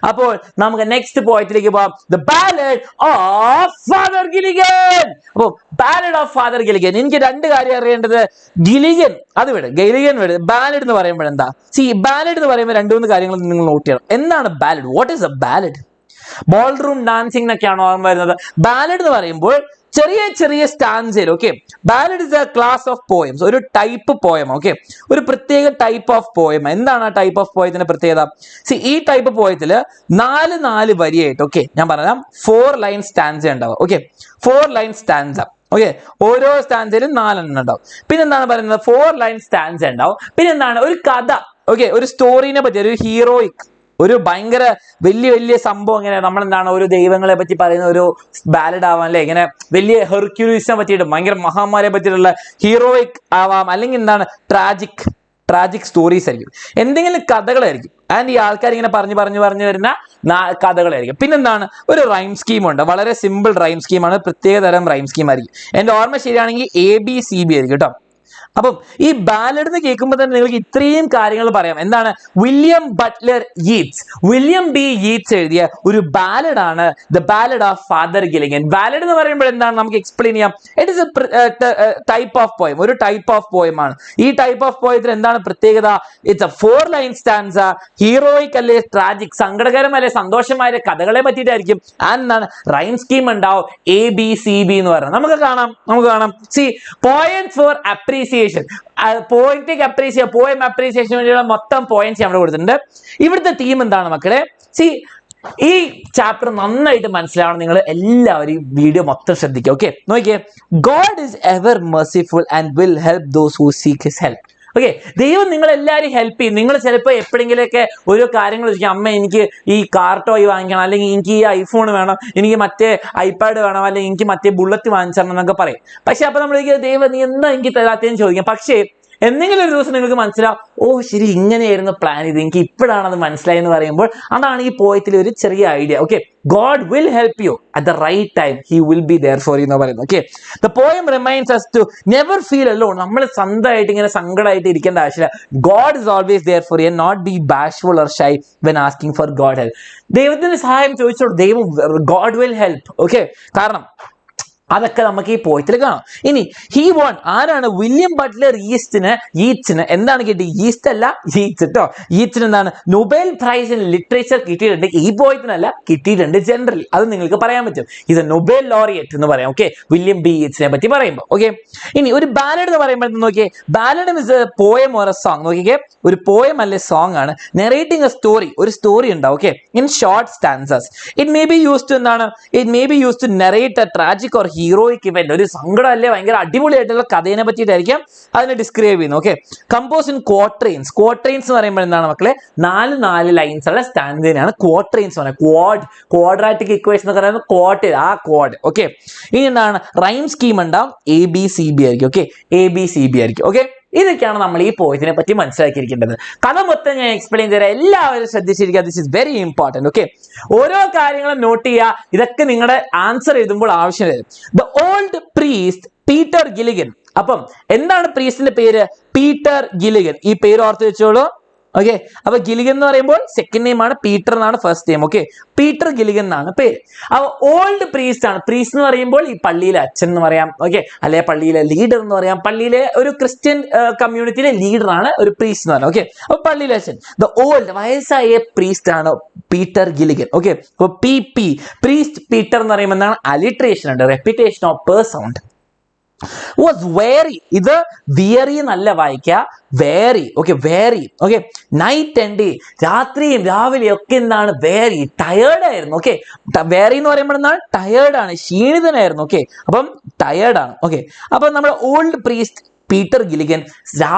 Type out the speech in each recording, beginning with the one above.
അപ്പോൾ നമുക്ക് നെക്സ്റ്റ് പോയിന്റിലേക്ക് പോവാം. The ballad of Father Gilligan. അപ്പൊ ബാലഡ് ഓഫ് ഫാദർ ഗിലിഗൻ, എനിക്ക് രണ്ട് കാര്യം അറിയേണ്ടത്. ഗിലിഗൻ അത് വിട്, ഗിലിഗൻ വിട്. ബാലഡ് എന്ന് പറയുമ്പോൾ എന്താ? ബാലഡ് എന്ന് പറയുമ്പോൾ രണ്ടു മൂന്ന് കാര്യങ്ങൾ നിങ്ങൾ നോട്ട് ചെയ്യണം. എന്താണ് ballad? What is a ballad? Ballroom dancing എന്നൊക്കെയാണ് ഓർമ്മ വരുന്നത്. ബാലഡ് എന്ന് പറയുമ്പോൾ ചെറിയ ചെറിയ സ്റ്റാൻസയിൽ. Okay, ballad is a class of poems, ഒരു ടൈപ്പ് പോയം. ഓക്കെ, ഒരു പ്രത്യേക ടൈപ്പ് ഓഫ് പോയം. എന്താണ് ആ ടൈപ്പ് ഓഫ് പോയത്തിന്റെ പ്രത്യേകത? ഈ ടൈപ്പ് പോയത്തില് നാല് വരിയായിട്ട്, ഓക്കെ ഞാൻ പറയാം, 4 ലൈൻ സ്റ്റാൻസ ഉണ്ടാവും. Okay, 4 line stanza. ഓക്കെ, ഓരോ സ്റ്റാൻസയിലും 4 എണ്ണം ഉണ്ടാവും. പിന്നെ എന്താണ് പറയുന്നത്? 4 ലൈൻ സ്റ്റാൻസ ഉണ്ടാവും. പിന്നെ എന്താണ്? ഒരു കഥ. ഓക്കെ, ഒരു സ്റ്റോറിനെ പറ്റി, ഒരു ഹീറോയിക്, ഒരു ഭയങ്കര വലിയ സംഭവം. ഇങ്ങനെ നമ്മളെന്താണ് ഒരു ദൈവങ്ങളെ പറ്റി പറയുന്ന ഒരു ബാലഡ് ആവാം, അല്ലെ? ഇങ്ങനെ വലിയ ഹെർക്യൂലിസിനെ പറ്റിയിട്ട്, ഭയങ്കര മഹാന്മാരെ പറ്റിയിട്ടുള്ള ഹീറോയിക് ആവാം, അല്ലെങ്കിൽ എന്താണ് ട്രാജിക് സ്റ്റോറീസ് ആയിരിക്കും, എന്തെങ്കിലും കഥകളായിരിക്കും. ആൻഡ് ഈ ആൾക്കാർ ഇങ്ങനെ പറഞ്ഞു വരുന്ന കഥകളായിരിക്കും. പിന്നെന്താണ്? ഒരു റൈം സ്കീം ഉണ്ട്, വളരെ സിമ്പിൾ റൈം സ്കീമാണ്, പ്രത്യേക തരം റൈം സ്കീം ആയിരിക്കും. എന്റെ ഓർമ്മ ശരിയാണെങ്കിൽ ABCB ആയിരിക്കും കേട്ടോ. അപ്പം ഈ ബാലഡ് എന്ന് കേൾക്കുമ്പോൾ തന്നെ നിങ്ങൾക്ക് ഇത്രയും കാര്യങ്ങൾ പറയാം. എന്താണ്? William Butler Yeats, William B Yeats എഴുതിയ ഒരു ബാലഡ് ആണ് the ballad of Father Gilligan. Ballad എന്ന് പറയുമ്പോൾ എന്താണ് നമുക്ക് എക്സ്പ്ലെയിൻ ചെയ്യാം. It is a type of poem, ഒരു ടൈപ്പ് ഓഫ് പോയം ആണ്. ഈ ടൈപ്പ് ഓഫ് പോയത്തിന് എന്താണ് പ്രത്യേകത? It's a 4 line stanza, heroic അല്ലെ ട്രാജിക്, സങ്കടകരമല്ലേ സന്തോഷമായ കഥകളെ പറ്റിയിട്ടായിരിക്കും. ആൻഡ് എന്താണ്? റൈം സ്കീം ഉണ്ടാവും, ABCB എന്ന് പറയുന്നത്. നമുക്ക് കാണാം. Points for appreciation, poetic appreciation, poem അപ്രീസിയേഷന് വേണ്ടിയുള്ള മൊത്തം പോയിന്റ്സ് അവിടെ കൊടുത്തിട്ടുണ്ട്. ഇവിടുത്തെ തീം എന്താണ് മക്കളെ? ഈ ചാപ്റ്റർ നന്നായിട്ട് മനസ്സിലാവണം. നിങ്ങൾ എല്ലാവരും വീഡിയോ മൊത്തം ശ്രദ്ധിക്കുക. ഓക്കെ, നോക്കിയേ. God is ever merciful and will help those who seek his help. Okay, ദൈവം നിങ്ങൾ എല്ലാവരും ഹെൽപ്പ് ചെയ്യും. നിങ്ങൾ ചിലപ്പോൾ എപ്പോഴെങ്കിലൊക്കെ ഓരോ കാര്യങ്ങൾ ചോദിക്കും, അമ്മ എനിക്ക് ഈ കാർ ടോയ് വാങ്ങിക്കണം, അല്ലെങ്കിൽ എനിക്ക് ഈ ഐഫോൺ വേണം, എനിക്ക് മറ്റേ ഐപാഡ് വേണം, അല്ലെങ്കിൽ എനിക്ക് മറ്റേ ബുള്ളറ്റ് വാങ്ങിച്ചരണം എന്നൊക്കെ പറയും. പക്ഷെ അപ്പൊ നമ്മൾ ദൈവം നീ എന്താ എനിക്ക് തരാത്തേന്ന് ചോദിക്കാം. പക്ഷേ എന്തെങ്കിലും ഒരു ദിവസം നിങ്ങൾക്ക് മനസ്സിലാവും, ഓ ശരി ഇങ്ങനെയായിരുന്നു പ്ലാൻ ചെയ്ത്, എനിക്ക് ഇപ്പോഴാണ് അത് മനസ്സിലായി എന്ന് പറയുമ്പോൾ അതാണ് ഈ പോയത്തിലെ ഒരു ചെറിയ idea. Okay, God will help you at the right time, he will be there for you എന്ന് പറയുന്നത്. Okay, the poem reminds us to never feel alone. നമ്മൾ സ്വന്തമായിട്ട് ഇങ്ങനെ സങ്കടമായിട്ട് ഇരിക്കേണ്ട ആവശ്യമില്ല. God is always there for you, not be bashful or shy when asking for God help. ദൈവത്തിന്റെ സഹായം ചോദിച്ചോളൂ, ദൈവം ഗോഡ് വിൽ ഹെൽപ്പ്. ഓക്കെ, കാരണം അതൊക്കെ നമുക്ക് ഈ പോയത്തിൽ കാണാം. ഇനി ആരാണ്? വില്യം ബട്ട്ലർ യീറ്റ്സിന് എന്താണ് കിട്ടി? ഈസ്റ്റ് അല്ല, യീറ്റ്സ് കേട്ടോ. യീറ്റ്സിന് എന്താണ്? നൊബേൽ പ്രൈസ് ഇൻ ലിറ്ററേച്ചർ കിട്ടിയിട്ടുണ്ട്. ഈ പോയത്തിനല്ല, കിട്ടിയിട്ടുണ്ട് ജനറലി. അത് നിങ്ങൾക്ക് പറയാൻ പറ്റും. ഇത് നൊബേൽ ലോറിയറ്റ് എന്ന് പറയാം. ഓക്കെ, വില്യം ബി യീറ്റ്സിനെ പറ്റി പറയുമ്പോൾ. ഓക്കെ, ഇനി ഒരു ബാലഡ് എന്ന് പറയുമ്പോൾ നോക്കിയേ, ballad is a poem or a song. നോക്കിയേ, ഒരു പോയം അല്ലെ സോങ് ആണ്. നെറേറ്റിംഗ് എ സ്റ്റോറി, ഒരു സ്റ്റോറി ഉണ്ടാവും. Okay, in short stanzas. It may be used to എന്താണ്? It may be used to narrate a tragic or heroic event, ഒരു സങ്കടം അല്ലേ ഭയങ്കര അടിപൊളിയായിട്ടുള്ള കഥയെ പറ്റിയിട്ടായിരിക്കും അതിനെ ഡിസ്ക്രൈബ് ചെയ്യുന്നത്. Okay, compose in quatrains. Quatrains എന്ന് പറയുമ്പോൾ എന്താണ് മക്കളെ? 4 ലൈൻസ് ഉള്ള സ്റ്റാൻഡിനെയാണ് ക്വാട്രെയിൻസ് പറയുന്നത്. ക്വാഡ്രാറ്റിക് ഇക്വേഷൻ എന്ന് പറയുന്നത് ക്വാഡ്. ഓക്കെ, ഇനി എന്താണ്? റൈം സ്കീം ഉണ്ടാവും, ABCB ആയിരിക്കും. ഓക്കെ, ABCB ആയിരിക്കും. ഓക്കെ, ഇതൊക്കെയാണ് നമ്മൾ ഈ പോയത്തിനെ പറ്റി മനസ്സിലാക്കിയിരിക്കേണ്ടത്. കഥ മൊത്തം ഞാൻ എക്സ്പ്ലെയിൻ ചെയ്യാം, എല്ലാവരും ശ്രദ്ധിച്ചിരിക്കുക. This is very important. Okay, ഓരോ കാര്യങ്ങളും നോട്ട് ചെയ്യുക. ഇതൊക്കെ നിങ്ങളുടെ ആൻസർ എഴുതുമ്പോൾ ആവശ്യം വരും. The old priest Peter Gilligan. അപ്പം എന്താണ് പ്രീസ്റ്റിന്റെ പേര്? Peter Gilligan. ഈ പേര് ഓർത്ത് വെച്ചോളൂ. ഓക്കെ, അപ്പൊ ഗിലിഗൻ എന്ന് പറയുമ്പോൾ സെക്കൻഡ് നെയിം ആണ്, പീറ്റർ എന്നാണ് first name. Okay, Peter Gilligan എന്നാണ് പേര്. അപ്പൊ ഓൾഡ് പ്രീസ്റ്റ് ആണ്. പ്രീസ്റ്റ് എന്ന് പറയുമ്പോൾ ഈ പള്ളിയിലെ അച്ഛൻ എന്ന് പറയാം. ഓക്കെ, അല്ലെ പള്ളിയിലെ ലീഡർ എന്ന് പറയാം. പള്ളിയിലെ ഒരു ക്രിസ്ത്യൻ കമ്മ്യൂണിറ്റിയിലെ ലീഡർ ആണ് ഒരു പ്രീസ്റ്റ് എന്ന് പറയുന്നത്. ഓക്കെ, അപ്പൊ പള്ളിയിലെ അച്ഛൻ. ദ ഓൾഡ് വയസ്സായ പ്രീസ്റ്റ് ആണ് പീറ്റർ ഗിലിഗൻ. ഓക്കെ, അപ്പൊ പ്രീസ്റ്റ് പീറ്റർ എന്ന് പറയുമ്പോൾ എന്താണ്? അലിട്രേഷൻ ഉണ്ട്, റെപ്പിറ്റേഷൻ ഓഫ് പേർ സൗണ്ട്. was very, ഇത് വിയറി എന്നല്ല വായിക്കുക, very. Okay, very. Okay, night and day, രാത്രിയും രാവിലെയും ഒക്കെ എന്താണ്? വേരി, ടയേർഡ് ആയിരുന്നു. ഓക്കെ, വേരി എന്ന് പറയുമ്പോൾ എന്താണ്? ടയേർഡ് ആണ്, ക്ഷീണിതനായിരുന്നു. ഓക്കെ, അപ്പം ടയേർഡ് ആണ്. ഓക്കെ, അപ്പൊ നമ്മുടെ ഓൾഡ് പ്രീസ്റ്റ് പീറ്റർ ഗിലിഗൻ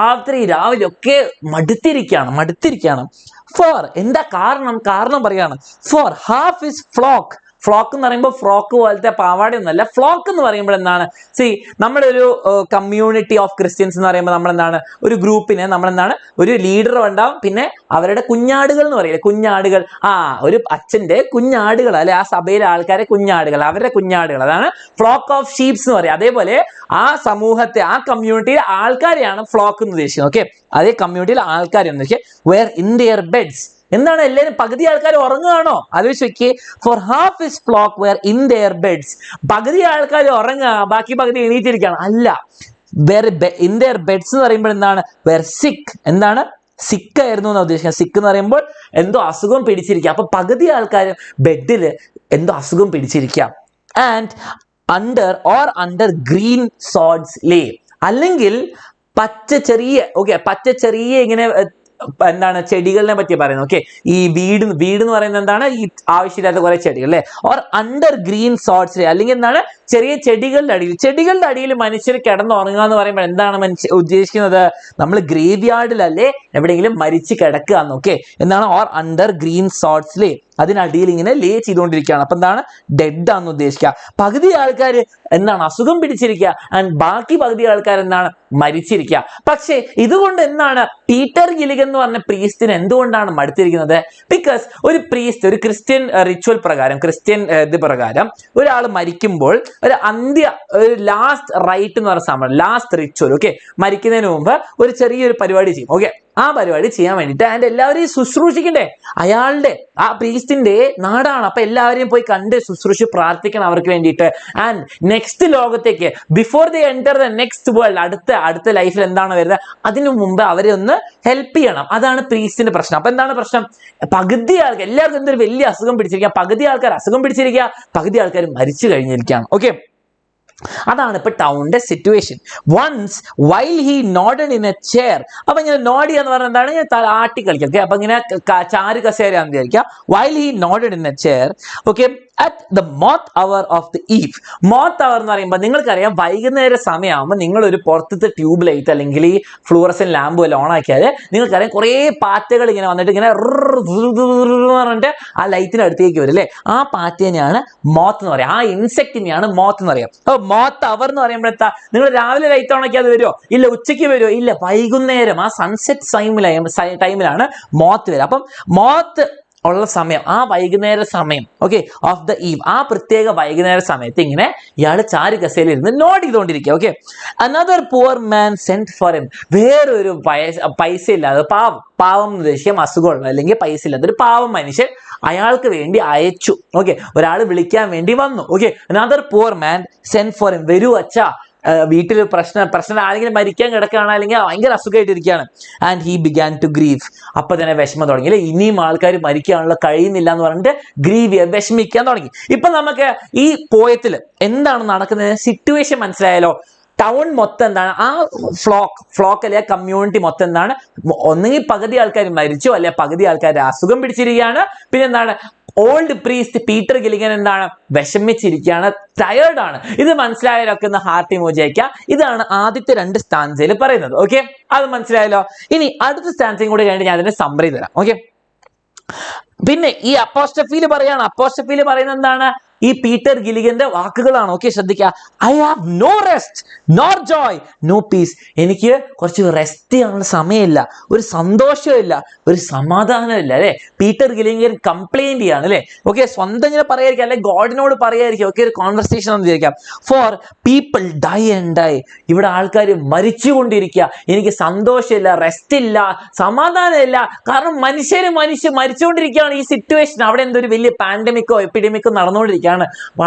രാവിലെ ഒക്കെ മടുത്തിരിക്കുകയാണ്. ഫോർ, എന്താ കാരണം പറയാണ്. For half is flock. Flock എന്ന് പറയുമ്പോൾ ഫ്രോക്ക് പോലത്തെ പാവാട ഒന്നല്ല. ഫ്ലോക്ക് എന്ന് പറയുമ്പോൾ എന്താണ്? നമ്മുടെ ഒരു കമ്മ്യൂണിറ്റി ഓഫ് ക്രിസ്ത്യൻസ് എന്ന് പറയുമ്പോൾ നമ്മളെന്താണ്? ഒരു ഗ്രൂപ്പിനെ നമ്മളെന്താണ്? ഒരു ലീഡർ ഉണ്ടാവും, പിന്നെ അവരുടെ കുഞ്ഞാടുകൾ എന്ന് പറയില്ലേ, കുഞ്ഞാടുകൾ. ഒരു അച്ഛന്റെ കുഞ്ഞാടുകൾ, അല്ലെ ആ സഭയിലെ ആൾക്കാരെ കുഞ്ഞാടുകൾ, അവരുടെ കുഞ്ഞാടുകൾ, അതാണ് ഫ്ലോക്ക് ഓഫ് ഷീപ്സ് എന്ന് പറയുക. അതേപോലെ ആ സമൂഹത്തെ, ആ കമ്മ്യൂണിറ്റിയിലെ ആൾക്കാരെയാണ് ഫ്ലോക്ക് എന്ന് ഉദ്ദേശിക്കുന്നത്. ഓക്കെ, അതേ കമ്മ്യൂണിറ്റിയിലെ ആൾക്കാരെന്ന് വെച്ചാൽ വേർ ഇൻ ദിയർ ബെഡ്സ്, എന്താണ് എല്ലാവരും പകുതി ആൾക്കാർ ഉറങ്ങുകയാണോ? ആലോചിച്ച് നോക്കിയേ. For half his flock were in their beds. പകുതി ആൾക്കാർ ഉറങ്ങുക, ബാക്കി പകുതി എണീറ്റിരിക്കുകയാണ്. അല്ല, വേർ ഇൻ ദെയർ ബെഡ്സ് എന്ന് പറയുമ്പോൾ എന്താണ്? വേർ സിക്ക്. എന്താണ്? സിക്ക് ആയിരുന്നു എന്നാണ് ഉദ്ദേശിക്കുന്നത്. സിക്ക് എന്ന് പറയുമ്പോൾ എന്തോ അസുഖം പിടിച്ചിരിക്കുക. അപ്പൊ പകുതി ആൾക്കാർ ബെഡിൽ എന്തോ അസുഖം പിടിച്ചിരിക്കുക. ആൻഡ് അണ്ടർ ഗ്രീൻ സോഡ്സ് ലേ. അല്ലെങ്കിൽ പച്ച ചെറിയ ഇങ്ങനെ എന്താണ് ചെടികളിനെ പറ്റി പറയുന്നത്. ഓക്കെ, ഈ വീട് എന്ന് പറയുന്നത് എന്താണ്? ഈ ആവശ്യമില്ലാത്ത കുറെ ചെടികൾ അല്ലെ. ഓർ അണ്ടർ ഗ്രീൻ സോഡ്സ് ലേ, അല്ലെങ്കിൽ എന്താണ്? ചെറിയ ചെടികളുടെ അടിയിൽ മനുഷ്യർ കിടന്നുറങ്ങുക എന്ന് പറയുമ്പോൾ എന്താണ് ഉദ്ദേശിക്കുന്നത്? നമ്മൾ ഗ്രേവ് യാർഡിലല്ലേ എവിടെയെങ്കിലും മരിച്ച് കിടക്കുക എന്ന്. ഓക്കെ, എന്താണ്? ഓർ അണ്ടർ ഗ്രീൻ സോഡ്സ് ലേ, അതിനടിയിൽ ഇങ്ങനെ ലേ ചെയ്തുകൊണ്ടിരിക്കുകയാണ്. അപ്പൊ എന്താണ്? ഡെഡ് ആണെന്ന് ഉദ്ദേശിക്കുക. പകുതി ആൾക്കാർ എന്താണ്? അസുഖം പിടിച്ചിരിക്കുക. ആൻഡ് ബാക്കി പകുതി ആൾക്കാർ എന്താണ്? മരിച്ചിരിക്കുക. പക്ഷെ ഇതുകൊണ്ട് എന്താണ് പീറ്റർ ഗിലിഗൻ എന്ന് പറഞ്ഞ പ്രീസ്റ്റിന് എന്തുകൊണ്ടാണ് മടുത്തിരിക്കുന്നത്? ബിക്കോസ് ഒരു പ്രീസ്റ്റ്, ഒരു ക്രിസ്ത്യൻ റിച്വൽ പ്രകാരം, ഇത് പ്രകാരം ഒരാൾ മരിക്കുമ്പോൾ ഒരു ലാസ്റ്റ് റൈറ്റ് എന്ന് പറഞ്ഞ സംഭവം, ലാസ്റ്റ് റിച്വൽ. ഓക്കെ, മരിക്കുന്നതിന് മുമ്പ് ഒരു ചെറിയൊരു പരിപാടി ചെയ്യും. ഓക്കെ, ആ പരിപാടി ചെയ്യാൻ വേണ്ടിയിട്ട് ആൻഡ് എല്ലാവരെയും ശുശ്രൂഷിക്കണ്ടേ? അയാളുടെ ആ പ്രീസ്റ്റിന്റെ നാടാണ്. അപ്പൊ എല്ലാവരെയും പോയി കണ്ട് ശുശ്രൂഷി പ്രാർത്ഥിക്കണം അവർക്ക് വേണ്ടിയിട്ട്. ആൻഡ് നെക്സ്റ്റ് ലോകത്തേക്ക്, before they enter the next world, അടുത്ത ലൈഫിൽ എന്താണ് വരുന്നത്, അതിനു മുമ്പ് അവരെ ഒന്ന് ഹെൽപ്പ് ചെയ്യണം. അതാണ് പ്രീസ്റ്റിന്റെ പ്രശ്നം. അപ്പൊ എന്താണ് പ്രശ്നം? പകുതി ആൾക്കാർ, എല്ലാവർക്കും എന്തൊരു വലിയ അസുഖം പിടിച്ചിരിക്കുക, പകുതി ആൾക്കാർ അസുഖം പിടിച്ചിരിക്കുക, പകുതി ആൾക്കാർ മരിച്ചു കഴിഞ്ഞിരിക്കുകയാണ്. ഓക്കെ, അതാണ് ഇപ്പൊ ടൗണിന്റെ situation. Once while he nodded in a chair. അപ്പൊ ഇങ്ങനെ നോഡ് ചെയ്യാന്ന് പറഞ്ഞാൽ എന്താണ്? ഇങ്ങനെ ആട്ടി കളിക്കുക. ഓക്കെ, അപ്പൊ ഇങ്ങനെ ചാരു കസേരയാന്ന് വിചാരിക്കുക. While he nodded in a chair. Okay, at the moth hour of the eve. Moth hour എന്ന് പറയുമ്പോൾ നിങ്ങൾക്കറിയാം, വൈകുന്നേര സമയമാകുമ്പോൾ നിങ്ങൾ ഒരു പുറത്തത്തെ ട്യൂബ് ലൈറ്റ് അല്ലെങ്കിൽ ഈ ഫ്ലൂറസൻ ലാമ്പ് വല്ല ഓൺ ആക്കിയാൽ നിങ്ങൾക്കറിയാം കുറേ പാറ്റകൾ ഇങ്ങനെ വന്നിട്ട് ഇങ്ങനെ പറഞ്ഞിട്ട് ആ ലൈറ്റിന് അടുത്തേക്ക് വരും അല്ലേ. ആ പാറ്റേനെയാണ് മോത്ത് എന്ന് പറയാം. ആ ഇൻസെക്റ്റിനെയാണ് മോത്ത് എന്ന് പറയാം. അപ്പൊ മോത്ത് അവർ എന്ന് പറയുമ്പോഴെത്താ നിങ്ങൾ രാവിലെ ലൈറ്റ് ഓൺ ആക്കി അത് വരുമോ? ഇല്ല. ഉച്ചയ്ക്ക് വരുമോ? ഇല്ല. വൈകുന്നേരം ആ സൺസെറ്റ് ടൈമിലാണ് മോത്ത് വരിക. അപ്പം മോത്ത് ഉള്ള സമയം, ആ വൈകുന്നേര സമയം, ഓക്കെ, ഓഫ് ദ ഈവ്, ആ പ്രത്യേക വൈകുന്നേര സമയത്ത് ഇങ്ങനെ ഇയാൾ ചാരു കസേരയിൽ ഇരുന്ന് നോട്ട് ചെയ്തുകൊണ്ടിരിക്കുക. Okay, another poor man sent for him. വേറൊരു പൈസ ഇല്ലാതെ പാവം എന്ന് ഉദ്ദേശിക്കാം, അസുഖമുള്ള അല്ലെങ്കിൽ പൈസ ഇല്ലാത്ത ഒരു പാവം മനുഷ്യൻ അയാൾക്ക് വേണ്ടി അയച്ചു. ഓക്കെ, ഒരാൾ വിളിക്കാൻ വേണ്ടി വന്നു. Okay, another poor man sent for him. വരൂ അച്ഛാ, വീട്ടിൽ പ്രശ്നം ആരെങ്കിലും മരിക്കാൻ കിടക്കുകയാണ്, അല്ലെങ്കിൽ ഭയങ്കര അസുഖമായിട്ടിരിക്കുകയാണ്. And he began to grieve. അപ്പൊ തന്നെ വിഷമം തുടങ്ങി അല്ലെ. ഇനിയും ആൾക്കാർ മരിക്കാനുള്ള കഴിയുന്നില്ല എന്ന് പറഞ്ഞിട്ട് വിഷമിക്കാൻ തുടങ്ങി. ഇപ്പൊ നമുക്ക് ഈ പോയത്തിൽ എന്താണ് നടക്കുന്നത് സിറ്റുവേഷൻ മനസ്സിലായാലോ. ടൗൺ മൊത്തം എന്താണ്? ആ ഫ്ലോക്ക് അല്ലെ കമ്മ്യൂണിറ്റി മൊത്തം എന്താണ്? ഒന്നുകിൽ പകുതി ആൾക്കാർ മരിച്ചു, അല്ലെ പകുതി ആൾക്കാർ അസുഖം പിടിച്ചിരിക്കുകയാണ്. പിന്നെ എന്താണ്? ഓൾഡ് പ്രീസ്റ്റ് പീറ്റർ ഗിലിഗൻ എന്താണ്? വിഷമിച്ചിരിക്കുകയാണ്, ടയേർഡാണ്. ഇത് മനസ്സിലായാലൊക്കെ ഒന്ന് ഹാർട്ട് ഇമോജി അയക്കുക. ഇതാണ് ആദ്യത്തെ 2 സ്റ്റാൻസയിൽ പറയുന്നത്. ഓക്കെ, അത് മനസ്സിലായല്ലോ. ഇനി അടുത്ത സ്റ്റാൻസയും കൂടി കഴിഞ്ഞിട്ട് ഞാൻ അതിനെ സമ്മറി തരാം. ഓക്കെ, പിന്നെ ഈ അപ്പോസ്ട്രഫിയിൽ പറയുന്നത് എന്താണ്? ഈ പീറ്റർ ഗിലിഗന്റെ വാക്കുകളാണ്. ഓക്കെ, ശ്രദ്ധിക്കുക. I have no rest nor joy no peace. എനിക്ക് കുറച്ച് റെസ്റ്റ് ചെയ്യാനുള്ള സമയമില്ല, ഒരു സന്തോഷമില്ല, ഒരു സമാധാനമില്ല അല്ലെ. പീറ്റർ ഗിലിഗൻ കംപ്ലൈന്റ് ചെയ്യാണ് അല്ലെ. ഓക്കെ, സ്വന്തം ഇങ്ങനെ പറയായിരിക്കും, അല്ലെ ഗോഡിനോട് പറയായിരിക്കും. ഓക്കെ, ഒരു കോൺവെർസേഷൻ എന്ന് വിചാരിക്കാം. For people die and die. ഇവിടെ ആൾക്കാർ മരിച്ചുകൊണ്ടിരിക്കുക, എനിക്ക് സന്തോഷമില്ല, റെസ്റ്റ് ഇല്ല, സമാധാനമില്ല. കാരണം മനുഷ്യർ മരിച്ചുകൊണ്ടിരിക്കുകയാണ്. ഈ സിറ്റുവേഷൻ അവിടെ എന്തൊരു വലിയ പാൻഡമിക്കോ എപ്പിഡമിക്കോ നടന്നുകൊണ്ടിരിക്കുകയാണ്,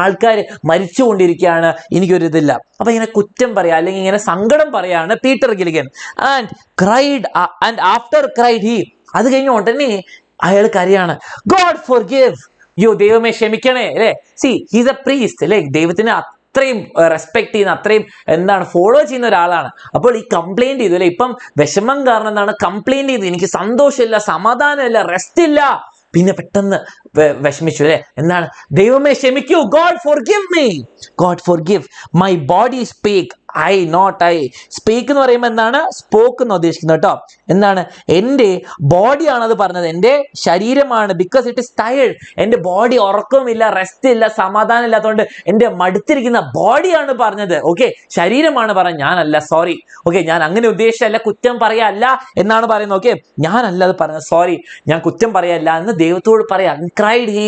ആൾക്കാർ മരിച്ചുകൊണ്ടിരിക്കുകയാണ്, എനിക്കൊരു ഇതില്ല. അപ്പൊ ഇങ്ങനെ കുറ്റം പറയാ അല്ലെങ്കിൽ ഇങ്ങനെ സങ്കടം പറയാണ് Peter Gilligan. And after cried he. അത് കഴിഞ്ഞ ഉടനെ അയാൾ കരയാണ്. God forgive. ദൈവമേ ക്ഷമിക്കണേ അല്ലെ. സി ഹീസ് എ പ്രീസ്റ്റ് അല്ലെ. ദൈവത്തിന് അത്രയും റെസ്പെക്ട് ചെയ്യുന്ന, അത്രയും എന്താണ് ഫോളോ ചെയ്യുന്ന ഒരാളാണ്. അപ്പോൾ ഈ കംപ്ലൈന്റ് ചെയ്തു അല്ലെ. ഇപ്പം വിഷമം കാരണം എന്താണ് കംപ്ലൈന്റ് ചെയ്തു, എനിക്ക് സന്തോഷമില്ല, സമാധാനമില്ല, റെസ്റ്റ് ഇല്ല. പിന്നെ പെട്ടെന്ന് വിഷമിച്ചു അല്ലെ. എന്താണ്? ദൈവമേ ക്ഷമിക്കൂ. God forgive me. God forgive my body speak I speak എന്ന് പറയുമ്പോൾ എന്താണ്? സ്പോക്ക് എന്ന് ഉദ്ദേശിക്കുന്നത് കേട്ടോ. എന്താണ്? എൻ്റെ ബോഡിയാണ് അത് പറഞ്ഞത്, എൻ്റെ ശരീരമാണ്. Because it is tired. എൻ്റെ ബോഡി ഉറക്കമില്ല, റെസ്റ്റ് ഇല്ല, സമാധാനം ഇല്ലാത്തതുകൊണ്ട് എൻ്റെ മടുത്തിരിക്കുന്ന ബോഡിയാണ് പറഞ്ഞത്. ഓക്കെ, ശരീരമാണ് പറഞ്ഞത്, ഞാനല്ല, സോറി. ഓക്കെ, ഞാൻ അങ്ങനെ ഉദ്ദേശിച്ചല്ല, കുറ്റം പറയല്ല എന്നാണ് പറയുന്നത്. ഓക്കെ, ഞാനല്ല അത് പറഞ്ഞത്, സോറി, ഞാൻ കുറ്റം പറയല്ല എന്ന് ദൈവത്തോട് പറയാം. ക്രൈഡ് ഹി,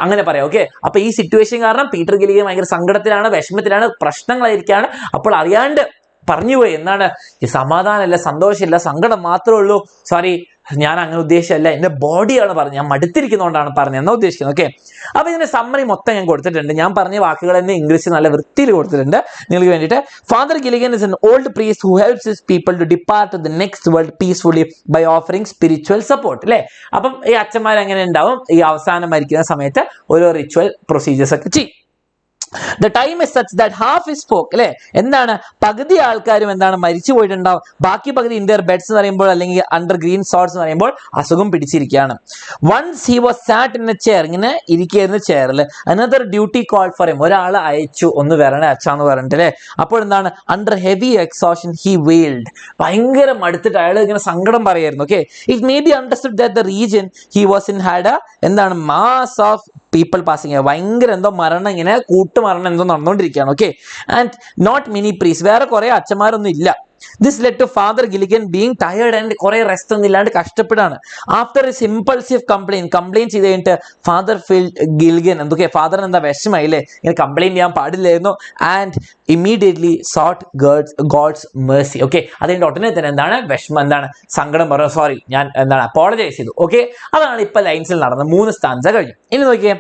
അങ്ങനെ പറയാം. ഓക്കെ, അപ്പൊ ഈ സിറ്റുവേഷൻ കാരണം പീറ്റർ ഗിലിഗൻ ഭയങ്കര സങ്കടത്തിലാണ്, വിഷമത്തിലാണ്, പ്രശ്നങ്ങളായിരിക്കാണ്. അപ്പോൾ അറിയാണ്ട് പറഞ്ഞുപോയി. എന്താണ്? ഈ സമാധാനമില്ല, സന്തോഷമില്ല, സങ്കടം മാത്രമേ ഉള്ളൂ, സോറി, ഞാൻ അങ്ങനെ ഉദ്ദേശിച്ചല്ല, എൻ്റെ ബോഡിയാണ് പറഞ്ഞത്, ഞാൻ മടുത്തിരിക്കുന്നതുകൊണ്ടാണ് പറഞ്ഞത് എന്നാ ഉദ്ദേശിക്കുന്നത്. ഓക്കെ, അപ്പൊ ഇതിന്റെ സമ്മറി മൊത്തം ഞാൻ കൊടുത്തിട്ടുണ്ട്. ഞാൻ പറഞ്ഞ വാക്കുകൾ തന്നെ ഇംഗ്ലീഷ് നല്ല വൃത്തിയിൽ കൊടുത്തിട്ടുണ്ട് നിങ്ങൾക്ക് വേണ്ടിയിട്ട്. Father Gilligan is an old priest who helps his people to depart to the next world peacefully by offering spiritual support. അല്ലേ? അപ്പം ഈ അച്ഛന്മാർ എങ്ങനെ ഉണ്ടാവും? ഈ അവസാനം മരിക്കുന്ന സമയത്ത് ഓരോ റിച്വൽ പ്രൊസീജിയേഴ്സ് ഒക്കെ ചെയ്യും. The time is such that half is spoke. അല്ലെ? എന്താണ്? പകുതി ആൾക്കാരും എന്താണ് മരിച്ചു പോയിട്ടുണ്ടാവും, ബാക്കി പകുതി ഇൻ ദർ ബെഡ്സ് എന്ന് പറയുമ്പോൾ അല്ലെങ്കിൽ അണ്ടർ ഗ്രീൻ സോർട്സ് എന്ന് പറയുമ്പോൾ അസുഖം പിടിച്ചിരിക്കുകയാണ്. Once he was sat in a chair, ഇങ്ങനെ ഇരിക്കുന്ന ചെയറിൽ another duty call for him, ഒരാൾ അയച്ചു ഒന്ന് വരണേ അച്ഛാന്ന് പറഞ്ഞിട്ട്. അല്ലേ? അപ്പോൾ എന്താണ്? Under heavy exhaustion he wailed, ഭയങ്കര മടുത്തിട്ട് അയാൾ ഇങ്ങനെ സങ്കടം പറയായിരുന്നു. Okay, it may be understood that the region he was in had എന്താണ് മാസ് ഓഫ് പീപ്പിൾ പാസിങ്, ഭയങ്കര എന്തോ മരണം, ഇങ്ങനെ കൂട്ടുമരണം എന്തോ നടന്നുകൊണ്ടിരിക്കുകയാണ്. Okay, and not many priests, വേറെ കുറെ അച്ഛന്മാരൊന്നും ഇല്ല. This led to Father Gilligan being tired and കുറെ റെസ്റ്റ് ഒന്നും ഇല്ലാണ്ട് കഷ്ടപ്പെടാണ്. ആഫ്റ്റർ ഹിസ് ഇമ്പൾസീവ് കംപ്ലൈന്റ് ചെയ്ത് കഴിഞ്ഞിട്ട് ഫാദർ ഗിൽഗൻ എന്തൊക്കെ ഫാദറിന് എന്താ വിഷമായില്ലേ, ഇങ്ങനെ കംപ്ലൈന്റ് ചെയ്യാൻ പാടില്ലായിരുന്നു. And immediately sought God's mercy. Okay, അതിന്റെ ഉടനെ തന്നെ എന്താണ് വിഷമം, എന്താണ് സങ്കടം പറഞ്ഞു, സോറി ഞാൻ എന്താണ് അപ്പോളജൈസ് ചെയ്തു. ഓക്കെ, അതാണ് ഇപ്പൊ ലൈൻസിൽ നടന്നത്. 3 സ്റ്റാൻസ കഴിഞ്ഞു. ഇനി നോക്കിയേ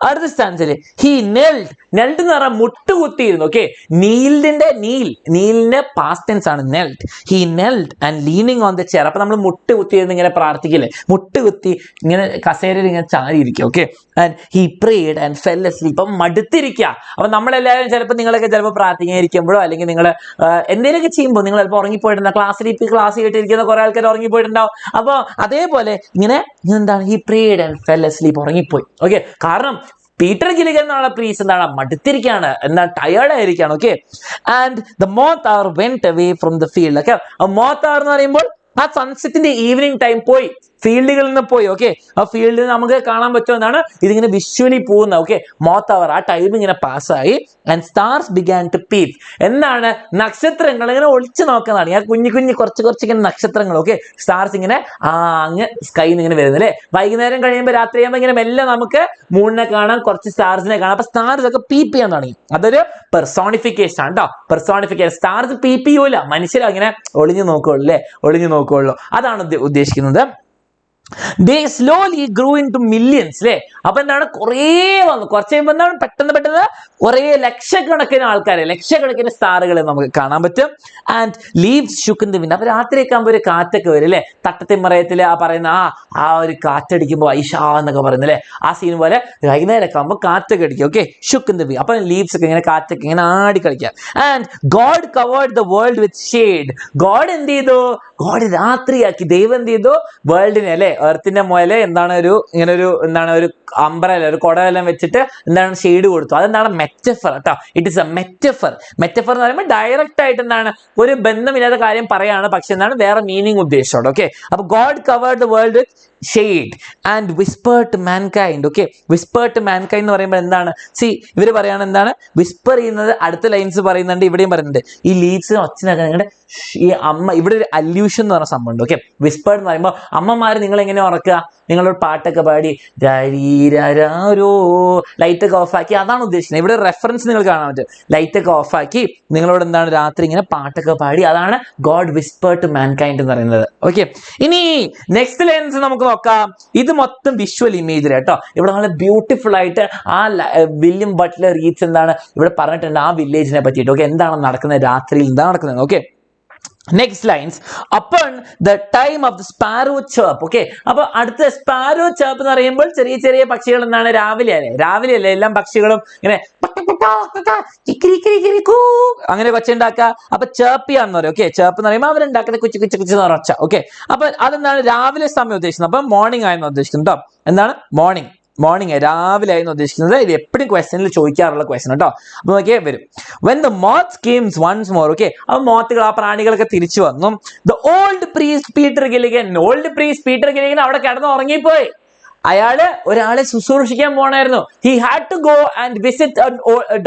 അടുത്ത സ്റ്റാൻസില് ഹി നെൽഡ് എന്ന് പറഞ്ഞാൽ മുട്ടുകുത്തിയിരുന്നു. ഓക്കെ, നീലിന്റെ പാസ്റ്റ് ടെൻസ് ആണ് knelt. He knelt and leaning on the chair. അപ്പൊ നമ്മൾ മുട്ടുകുത്തിയിരുന്ന് ഇങ്ങനെ പ്രാർത്ഥിക്കില്ലേ, മുട്ടുകുത്തി ഇങ്ങനെ കസേരയിൽ ഇങ്ങനെ ചാരിയിരിക്കും. Okay, and he prayed and fell asleep. അപ്പം മടുത്തിരിക്കുക. അപ്പൊ നമ്മളെല്ലാവരും ചിലപ്പോൾ നിങ്ങളൊക്കെ ചിലപ്പോൾ പ്രാർത്ഥിക്കാനിരിക്കുമ്പോഴോ അല്ലെങ്കിൽ നിങ്ങൾ എന്തെങ്കിലുമൊക്കെ ചെയ്യുമ്പോൾ നിങ്ങൾ ചിലപ്പോൾ ഉറങ്ങിപ്പോയിട്ടുണ്ടാവും. ക്ലാസ് കേട്ടിരിക്കുന്ന കുറെ ആൾക്കാർ ഉറങ്ങിപ്പോയിട്ടുണ്ടാവും. അപ്പോൾ അതേപോലെ ഇങ്ങനെ എന്താണ് he prayed and fell asleep, ഉറങ്ങിപ്പോയി. ഓക്കെ, കാരണം പീറ്റർ ഗിലിഗൻ എന്നുള്ള പ്രീസ് എന്താണ് മടുത്തിരിക്കുകയാണ്, എന്താണ് ടയേർഡ് ആയിരിക്കുകയാണ്. Okay, and the moth hour went away from the field. Okay, moth hour എന്ന് പറയുമ്പോൾ ആ സൺസെറ്റിന്റെ ഈവനിങ് ടൈം പോയി, ഫീൽഡുകളിൽ നിന്ന് പോയി. ഓക്കെ, ആ ഫീൽഡിൽ നമുക്ക് കാണാൻ പറ്റുമെന്നാണ് ഇതിങ്ങനെ വിഷ്വലി പോകുന്നത്. ഓക്കെ, മോത്ത് അവർ ആ ടൈം ഇങ്ങനെ പാസ്സായി. And stars began to peep, എന്താണ് നക്ഷത്രങ്ങൾ ഇങ്ങനെ ഒളിച്ചു നോക്കുന്നതാണ്. ഞാൻ കുഞ്ഞു കുറച്ച് ഇങ്ങനെ നക്ഷത്രങ്ങൾ. ഓക്കെ, സ്റ്റാർസ് ഇങ്ങനെ അങ്ങ് സ്കൈന്ന് ഇങ്ങനെ വരുന്നത്. അല്ലേ? വൈകുന്നേരം കഴിയുമ്പോൾ രാത്രി ആകുമ്പോൾ ഇങ്ങനെ മെല്ലെ നമുക്ക് മൂണിനെ കാണാം, കുറച്ച് സ്റ്റാർസിനെ കാണാം. അപ്പൊ സ്റ്റാർസ് ഒക്കെ പീപ്പ് ചെയ്യാൻ തുടങ്ങി. അതൊരു പെർസോണിഫിക്കേഷൻ ആണ് കേട്ടോ, പെർസോണിഫിക്കേഷൻ. സ്റ്റാർസ് പീപ്പ് ചെയ്യൂല, മനുഷ്യർ അങ്ങനെ ഒളിഞ്ഞു നോക്കുള്ളൂ. അല്ലേ? ഒളിഞ്ഞു നോക്കുള്ളൂ, അതാണ് ഉദ്ദേശിക്കുന്നത്. They slowly grew into millions. അല്ലേ? അപ്പൊ എന്താണ് കുറേ വന്നു, കുറച്ച് കഴിയുമ്പോൾ എന്താണ് പെട്ടെന്ന് കുറേ ലക്ഷക്കണക്കിന് സ്റ്റാറുകൾ നമുക്ക് കാണാൻ പറ്റും. And leaves shook in the wind. അപ്പൊ രാത്രിയൊക്കെ ആകുമ്പോൾ ഒരു കാറ്റൊക്കെ വരും. അല്ലേ? തട്ടത്തിമറയത്തിൽ ആ പറയുന്ന ആ ഒരു കാറ്റടിക്കുമ്പോൾ ഐഷാ എന്നൊക്കെ പറയുന്നത്. അല്ലേ? ആ സീൻ പോലെ വൈകുന്നേരമൊക്കെ ആകുമ്പോൾ കാറ്റൊക്കെ അടിക്കും. Okay, shook in the wind. അപ്പൊ ലീവ്സ് ഒക്കെ ഇങ്ങനെ കാറ്റൊക്കെ ഇങ്ങനെ ആടി കളിക്കാം. And God covered the world with shade. God എന്ത് ചെയ്തു? ഗോഡ് രാത്രിയാക്കി. ദൈവം എന്ത് ചെയ്തു? വേൾഡിനെ, അല്ലെ, എർത്തിന്റെ മുതല് എന്താണ് ഒരു അംബ്രല, ഒരു കുടവെല്ലാം വെച്ചിട്ട് എന്താണ് ഷെയ്ഡ് കൊടുത്തു. അതെന്താണ് മെറ്റഫർ കേട്ടോ. ഇറ്റ് ഇസ് എ മെറ്റഫർ എന്ന് പറയുമ്പോൾ ഡയറക്റ്റ് ആയിട്ട് എന്താണ് ഒരു ബന്ധമില്ലാത്ത കാര്യം പറയാണ്, പക്ഷെ എന്താണ് വേറെ മീനിങ് ഉദ്ദേശിച്ചോട്. ഓക്കെ, അപ്പൊ God covered the world with shade and whispered to mankind. Okay, whispered to mankind എന്ന് പറയുമ്പോൾ എന്താണ്? ഇവര് പറയാണ് എന്താണ് വിസ്പർ ചെയ്യുന്നത്. അടുത്ത ലൈൻസ് പറയുന്നുണ്ട്, ഇവിടെയും പറയുന്നുണ്ട്. ഈ ലീവ്സിന് ഒച്ചനൊക്കെ നിങ്ങളുടെ ഈ അമ്മ, ഇവിടെ ഒരു അല്യൂഷൻ എന്ന് പറഞ്ഞ സംഭവം ഉണ്ട്. ഓക്കെ, വിസ്പേർഡ് എന്ന് പറയുമ്പോൾ അമ്മമാര് നിങ്ങൾ എങ്ങനെ ഉറക്കുക, നിങ്ങളൊരു പാട്ടൊക്കെ പാടി ലൈറ്റ് ഒക്കെ ഓഫാക്കി, അതാണ് ഉദ്ദേശിക്കുന്നത്. ഇവിടെ റെഫറൻസ് നിങ്ങൾ കാണാൻ പറ്റും. ലൈറ്റ് ഒക്കെ ഓഫാക്കി നിങ്ങളോട് എന്താണ് രാത്രി ഇങ്ങനെ പാട്ടൊക്കെ പാടി, അതാണ് ഗോഡ് വിസ്പേർഡ് ടു മാൻകൈൻഡ് എന്ന് പറയുന്നത്. ഓക്കെ, ഇനി നെക്സ്റ്റ് ലൈൻസ് നമുക്ക് നോക്കാം. ഇത് മൊത്തം വിഷ്വൽ ഇമേജ് കേട്ടോ. ഇവിടെ നല്ല ബ്യൂട്ടിഫുൾ ആയിട്ട് ആ വില്യം ബട്ട്ലർ റീച്ച് എന്താണ് ഇവിടെ പറഞ്ഞിട്ടുണ്ട് ആ വില്ലേജിനെ പറ്റിയിട്ട്. ഓക്കെ, എന്താണ് നടക്കുന്നത്, രാത്രിയിൽ എന്താണ് നടക്കുന്നത്. Okay, next lines upon the time of the sparrow chirp. Okay, അപ്പൊ അടുത്ത സ്പാരോ ചേർപ്പ് എന്ന് പറയുമ്പോൾ ചെറിയ പക്ഷികൾ എന്താണ് രാവിലെ അല്ലേ എല്ലാം പക്ഷികളും ഇങ്ങനെ അങ്ങനെ കൊച്ച ഉണ്ടാക്കുക. അപ്പൊ ചേർപ്പിയാന്ന് പറയും. ഓക്കെ, ചേർപ്പ് എന്ന് പറയുമ്പോൾ അവരുണ്ടാക്കുന്ന കുച്ചു എന്ന് പറച്ച. ഓക്കെ, അപ്പൊ അതെന്താണ് രാവിലെ സമയം ഉദ്ദേശിക്കുന്നത്. അപ്പൊ മോർണിംഗ് ആയെന്ന് ഉദ്ദേശിക്കുന്നത് കേട്ടോ. എന്താണ് മോർണിംഗ് രാവിലെ ആയിരുന്നു ഉദ്ദേശിക്കുന്നത്. ഇത് എപ്പോഴും ക്വസ്റ്റ്യനിൽ ചോദിക്കാറുള്ള ക്വസ്റ്റ്യൻ കേട്ടോ. അപ്പൊ നോക്കിയേ വരും. When the moth came once more. Okay, അപ്പൊ മോത്തുകൾ ആ പ്രാണികളൊക്കെ തിരിച്ചു വന്നു. The old priest Peter Gilligan അവിടെ കിടന്ന് ഉറങ്ങിപ്പോയി. ഒരാളെ ശുശ്രൂഷിക്കാൻ പോണായിരുന്നു. He had to go and visit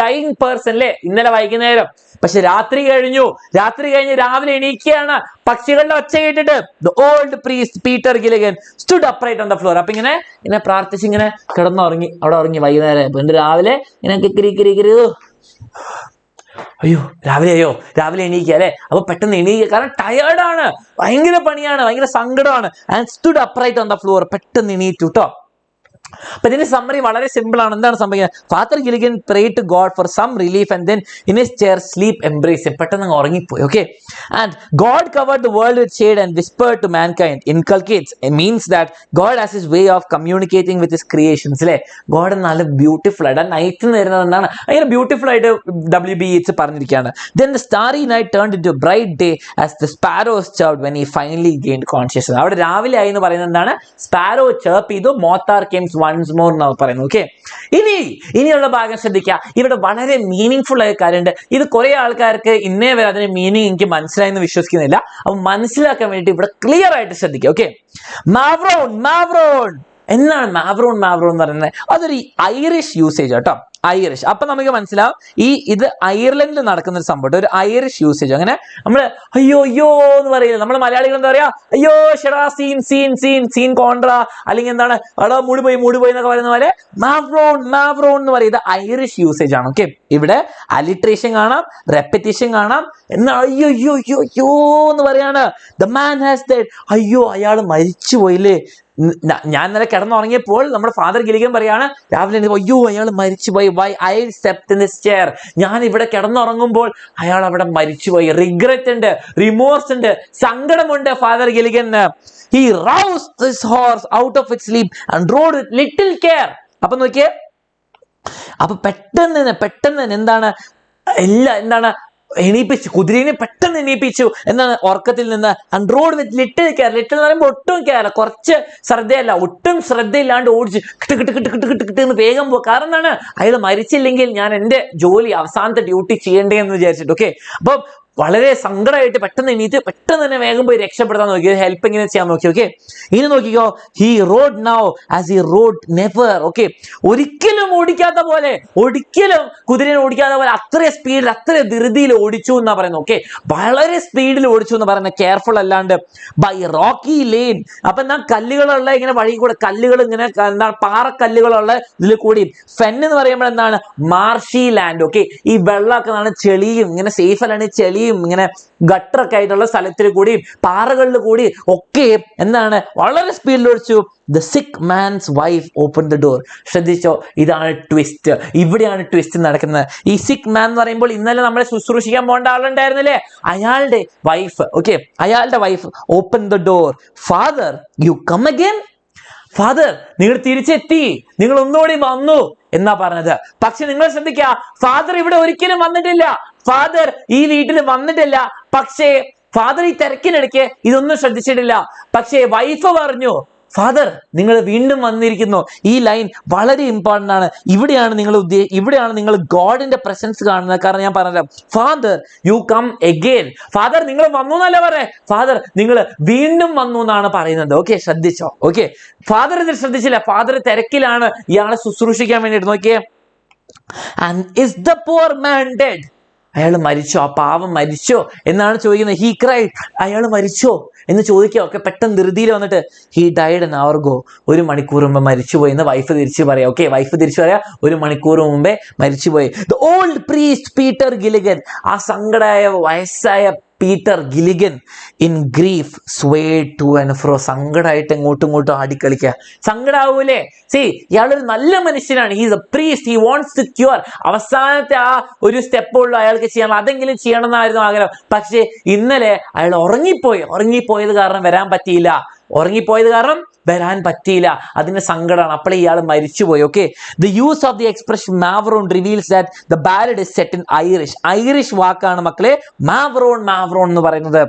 dying person. അല്ലേ? ഇന്നലെ വൈകുന്നേരം. പക്ഷെ രാത്രി കഴിഞ്ഞ് രാവിലെ എണീക്കുകയാണ് പക്ഷികളുടെ ഒച്ച കേട്ടിട്ട്. The old priest Peter Gilligan stood upright on the floor. അപ്പൊ ഇങ്ങനെ പ്രാർത്ഥിച്ച് ഇങ്ങനെ കിടന്നുറങ്ങി, അവിടെ ഉറങ്ങി. വൈകുന്നേരം രാവിലെ ഇങ്ങനെ കിരി അയ്യോ രാവിലെ എണീക്കുക അല്ലെ. അപ്പൊ പെട്ടെന്ന് എണീക്കുക, കാരണം ടയേർഡാണ്, ഭയങ്കര പണിയാണ്, ഭയങ്കര സങ്കടമാണ്. And stood upright on the floor, പെട്ടെന്ന് എണീറ്റു കേട്ടോ. അപ്പൊ ഇതിന്റെ സമ്മറി വളരെ സിമ്പിൾ ആണ്. എന്താണ് സംഭവിക്കുന്നത്? Father Gilligan prayed to God for some relief and then in his chair sleep embraced him. പെട്ടെന്ന് ഉറങ്ങിപ്പോയി. Okay. And God covered the world with shade and whispered to mankind. Inculcates, it means that God has his way of communicating with his creations. അല്ലെ, God നല്ല beautiful ആയിട്ട് night വരുന്നത് എന്താണ് അങ്ങനെ beautiful ആയിട്ട് WB പറഞ്ഞിരിക്കുകയാണ്. Then the starry night turned into a bright day as the sparrows chirped when he finally gained consciousness. അവിടെ രാവിലെ ആയി എന്ന് പറയുന്നത് എന്താണ്? സ്പാരോ ചേർപ്പ് ചെയ്തു, മോത്താർ കെയിംസ് വൺസ് മോർ എന്നാണ് പറയുന്നത്. ഓക്കെ. ഇനിയുള്ള ഭാഗം ശ്രദ്ധിക്കുക. ഇവിടെ വളരെ മീനിങ് ആയ കാര്യമുണ്ട്. ഇത് കുറെ ആൾക്കാർക്ക് ഇന്നേ വരെ അതിന്റെ മീനിങ് എനിക്ക് മനസ്സിലായെന്ന് വിശ്വസിക്കുന്നില്ല. അപ്പൊ മനസ്സിലാക്കാൻ വേണ്ടി ഇവിടെ ക്ലിയർ ആയിട്ട് ശ്രദ്ധിക്കുക. ഓക്കെ. മാവ്രോൺ എന്നാണ് മാവ്രോൺ എന്ന് പറയുന്നത്? അതൊരു ഐറിഷ് യൂസേജ് കേട്ടോ, ഐറിഷ്. അപ്പൊ നമുക്ക് മനസ്സിലാവും ഇത് അയർലൻഡിൽ നടക്കുന്ന ഒരു സംഭവം, ഒരു ഐറിഷ് യൂസേജ്. അങ്ങനെ നമ്മള് അയ്യോ എന്ന് പറയുന്നത് നമ്മൾ മലയാളികൾ എന്താ പറയാ? അയ്യോ ഷെടാ സീൻ കോൺട്ര, അല്ലെങ്കിൽ എന്താണ് അടാ മൂടിപ്പോയി എന്നൊക്കെ പറയുന്ന പോലെ മാവ്രോൺ എന്ന് പറയുന്നത് ഐറിഷ് യൂസേജ് ആണ്. ഓക്കെ. ഇവിടെ അലിട്രേഷൻ കാണാം, റെപ്പറ്റീഷൻ കാണാം. എന്നാ അയ്യോ എന്ന് പറയാണ്. ദ മാൻ ഹാസ് ഡെഡ്, അയ്യോ അയാൾ മരിച്ചുപോയില്ലേ. ഞാൻ ഇന്നലെ കിടന്നുറങ്ങിയപ്പോൾ നമ്മുടെ ഫാദർ ഗിലിഗൻ പറയാണ് രാവിലെ അയ്യോ അയാൾ മരിച്ചുപോയി. Why I stepped in this chair, ഞാൻ ഇവിടെ കിടന്നുറങ്ങുമ്പോൾ അയാൾ അവിടെ മരിച്ചുപോയി. റിഗ്രറ്റ് ഉണ്ട്, റിമോർസ് ഉണ്ട്, സങ്കടമുണ്ട് ഫാദർ ഗിലിഗന്. He roused his horse out of its sleep and rode with little care. അപ്പൊ നോക്കിയേ, അപ്പൊ പെട്ടെന്ന് എന്താണ് എണീപ്പിച്ചു, കുതിരനെ പെട്ടെന്ന് എണീപ്പിച്ചു. എന്താണ്? ഉറക്കത്തിൽ നിന്ന്. And rode with little care. Little എന്ന് പറയുമ്പോൾ ഒട്ടും കെയർ, കുറച്ച് ശ്രദ്ധയല്ല, ഒട്ടും ശ്രദ്ധയില്ലാണ്ട് ഓടിച്ച് കിട്ട് എന്ന് വേഗം പോകും. കാരണം എന്താണ്? അയാൾ മരിച്ചില്ലെങ്കിൽ ഞാൻ എൻ്റെ ജോലി അവസാനത്തെ ഡ്യൂട്ടി ചെയ്യണ്ടേ എന്ന് വിചാരിച്ചിട്ട്. ഓക്കെ. അപ്പൊ വളരെ സങ്കടമായിട്ട് പെട്ടെന്ന് എണീറ്റ് പെട്ടെന്ന് തന്നെ വേഗം പോയി രക്ഷപ്പെടുത്താൻ നോക്കി, ഹെൽപ്പ് എങ്ങനെ ചെയ്യാൻ നോക്കി. ഓക്കെ. ഇനി നോക്കിക്കോ, he road now as he road never. Okay. ഒരിക്കലും ഓടിക്കാത്ത പോലെ, ഒരിക്കലും കുതിരനെ ഓടിക്കാത്ത പോലെ അത്ര സ്പീഡിൽ അത്ര ധൃതിയിൽ ഓടിച്ചു എന്നാ പറയുന്നത്. ഓക്കെ. വളരെ സ്പീഡിൽ ഓടിച്ചു എന്ന് പറയുന്നത്, കെയർഫുൾ അല്ലാണ്ട്. By rocky lane. അപ്പൊ എന്താ കല്ലുകളുള്ള ഇങ്ങനെ വഴി കൂടെ, കല്ലുകൾ ഇങ്ങനെ എന്താണ് പാറക്കല്ലുകളുള്ള ഇതിൽ കൂടി. ഫെൻ എന്ന് പറയുമ്പോൾ എന്താണ്? Marshy land. ഓക്കെ. ഈ വെള്ളമൊക്കെ എന്താണ്? ചെളിയും ഇങ്ങനെ സേഫ് അല്ലാണ്ട് ചെളിയും ഇങ്ങനെ ഗട്ടറൊക്കെ ആയിട്ടുള്ള സ്ഥലത്തിൽ കൂടി പാറകളിൽ കൂടി ഒക്കെ എന്താണ് വളരെ സ്പീഡിൽ ഓടിച്ചു. The sick man's wife opened the door. ശ്രദ്ധിച്ചോ, ഇതാണ് ട്വിസ്റ്റ്. ഇവിടെയാണ് ട്വിസ്റ്റ് നടക്കുന്നത്. ഈ സിക്ക് മാൻ എന്ന് പറയുമ്പോൾ ഇന്നലെ നമ്മളെ ശുശ്രൂഷിക്കാൻ പോകേണ്ട ആളുണ്ടായിരുന്നില്ലേ, അയാളുടെ വൈഫ്. ഓക്കെ. അയാളുടെ wife open the door. Father you come again. Father നിങ്ങൾ തിരിച്ചെത്തി, നിങ്ങൾ ഒന്നുകൂടി വന്നു എന്നാ പറഞ്ഞത്. പക്ഷെ നിങ്ങൾ ശ്രദ്ധിക്കുക, ഫാദർ ഇവിടെ ഒരിക്കലും വന്നിട്ടില്ല, ഫാദർ ഈ വീട്ടിൽ വന്നിട്ടില്ല. പക്ഷേ ഫാദർ ഈ തിരക്കിനിടയ്ക്ക് ഇതൊന്നും ശ്രദ്ധിച്ചിട്ടില്ല. പക്ഷേ വൈഫ് പറഞ്ഞു, ഫാദർ നിങ്ങൾ വീണ്ടും വന്നിരിക്കുന്നു. ഈ ലൈൻ വളരെ ഇമ്പോർട്ടൻ്റ് ആണ്. ഇവിടെയാണ് നിങ്ങൾ ഗോഡിന്റെ പ്രസൻസ് കാണുന്നത്. കാരണം ഞാൻ പറഞ്ഞല്ലോ, Father you come again. Father നിങ്ങൾ വന്നു എന്നല്ല പറയേ, ഫാദർ നിങ്ങൾ വീണ്ടും വന്നു എന്നാണ് പറയുന്നത്. ഓക്കെ. ശ്രദ്ധിച്ചോ? ഓക്കെ. ഫാദർ ഇതിൽ ശ്രദ്ധിച്ചില്ല, ഫാദർ തിരക്കിലാണ് ഇയാളെ ശുശ്രൂഷിക്കാൻ വേണ്ടിയിട്ട്. നോക്കിയേ, and is the poor man dead? അയാൾ മരിച്ചോ? ആ പാവം മരിച്ചോ എന്നാണ് ചോദിക്കുന്നത്. He cried. അയാൾ മരിച്ചോ എന്ന് ചോദിക്കുക. ഒക്കെ പെട്ടെന്ന് ധൃതിയിൽ വന്നിട്ട് he died an hour ago. 1 മണിക്കൂർ മുമ്പ് മരിച്ചുപോയി എന്ന് വൈഫ് തിരിച്ചു പറയാം. ഓക്കെ. വൈഫ് തിരിച്ചു പറയാം, 1 മണിക്കൂർ മുമ്പേ മരിച്ചുപോയി. The old priest Peter Gilligan, ആ സങ്കടായ വയസ്സായ Peter Gilligan in grief swayed to and fro. സങ്കടമായിട്ട് ഇങ്ങോട്ടും ആടിക്കളിക്കുക. സങ്കടാവൂലേ? ഇയാളൊരു നല്ല മനുഷ്യനാണ്. He is a priest, he wants to cure. അവസാനത്തെ ആ ഒരു സ്റ്റെപ്പ് ഉള്ളൂ അയാൾക്ക് ചെയ്യണം, അതെങ്കിലും ചെയ്യണം എന്നായിരുന്നു ആഗ്രഹം. പക്ഷേ ഇന്നലെ അയാൾ ഉറങ്ങിപ്പോയത് കാരണം വരാൻ പറ്റിയില്ല. അതിന്റെ സങ്കടമാണ്. അപ്പോഴേ ഇയാൾ മരിച്ചുപോയി. Okay. The use of the expression മാവ്രോൺ reveals that the ballad is set in Irish വാക്കാണ് മക്കളെ മാവ്രോൺ എന്ന് പറയുന്നത്.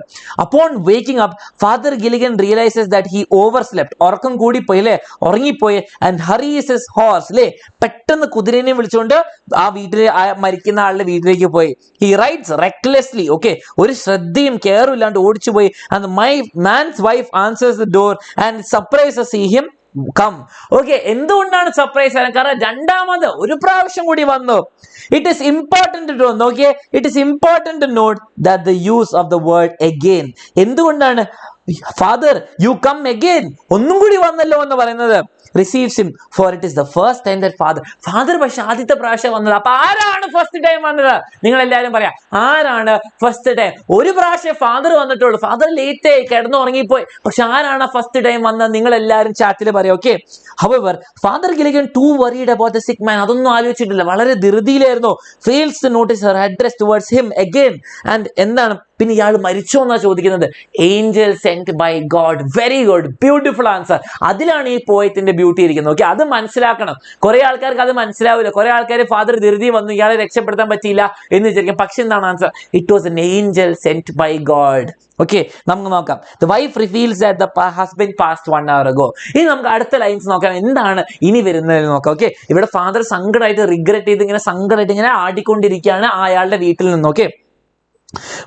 Upon waking up father Gilligan realises that he over slept. ഉറക്കം കൂടിപ്പോയി അല്ലേ, ഉറങ്ങിപ്പോയി. ആൻഡ് ഹറീസ് ഹിസ് ഹോഴ്സ് അല്ലേ, പെട്ടെന്ന് കുതിരനെ വിളിച്ചുകൊണ്ട് ആ വീട്ടിൽ മരിക്കുന്ന ആളുടെ വീട്ടിലേക്ക് പോയി. He rides recklessly. ഓക്കെ. ഒരു ശ്രദ്ധയും കെയറും ഇല്ലാണ്ട് ഓടിച്ചു പോയി. And my man's wife answers the door and surprise see him come. Okay. എന്തുകൊണ്ടാണ് സർപ്രൈസ്? കാരണം രണ്ടാമത് ഒരു പ്രാവശ്യം കൂടി വന്നു. ഇറ്റ് ഈസ് ഇമ്പോർട്ടന്റ് ടു നോക്കിയേ, it is important to note that the use of the word again. എന്തുകൊണ്ടാണ് ഫാദർ യു കം അഗെയിൻ, ഒന്നും കൂടി വന്നല്ലോ എന്ന് പറയുന്നത്? receives him, for it is the first time that father പക്ഷെ ആദ്യത്തെ പ്രാവശ്യം വന്നത്. അപ്പൊ ആരാണ് ഫസ്റ്റ് ടൈം വന്നത്? നിങ്ങൾ എല്ലാവരും പറയാം, ആരാണ് ഫസ്റ്റ് ടൈം? ഒരു പ്രാവശ്യം ഫാദർ വന്നിട്ടുള്ളൂ. ഫാദർ ലേറ്റ് ആയി കിടന്നുറങ്ങിപ്പോയി. പക്ഷെ ആരാണ് ഫസ്റ്റ് ടൈം വന്നത്? നിങ്ങൾ എല്ലാവരും ചാറ്റിൽ പറയാം. Okay. However, Father Gilligan too worried about the sick man. അതൊന്നും ആലോചിച്ചിട്ടില്ല, വളരെ ധൃതിയിലായിരുന്നു. Fails to notice her address towards him again. And എന്താണ് പിന്നെ ഇയാൾ മരിച്ചോ എന്നാ ചോദിക്കുന്നത്? Angel sent by God. Very good, beautiful answer. അതിലാണ് ഈ പോയത്തിന്റെ ബ്യൂട്ടി ഇരിക്കുന്നത്. ഓക്കെ, അത് മനസ്സിലാക്കണം. കുറെ ആൾക്കാർക്ക് അത് മനസ്സിലാവില്ല. കുറെ ആൾക്കാർ ഫാദർ ധൃതി വന്നു, ഇയാളെ രക്ഷപ്പെടുത്താൻ പറ്റിയില്ല എന്ന് വിചാരിക്കും. പക്ഷെ എന്താണ് answer? It was an angel sent by God. Okay, നമുക്ക് നോക്കാം. The wife reveals that the husband passed 1 hour ago. ഇനി നമുക്ക് അടുത്ത ലൈൻസ് നോക്കാം, എന്താണ് ഇനി വരുന്നത് നോക്കാം. ഓക്കെ, ഇവിടെ ഫാദർ സങ്കടമായിട്ട് റിഗ്രറ്റ് ചെയ്ത് ഇങ്ങനെ സങ്കടമായിട്ട് ഇങ്ങനെ ആടിക്കൊണ്ടിരിക്കുകയാണ് അയാളുടെ വീട്ടിൽ നിന്ന്. Okay,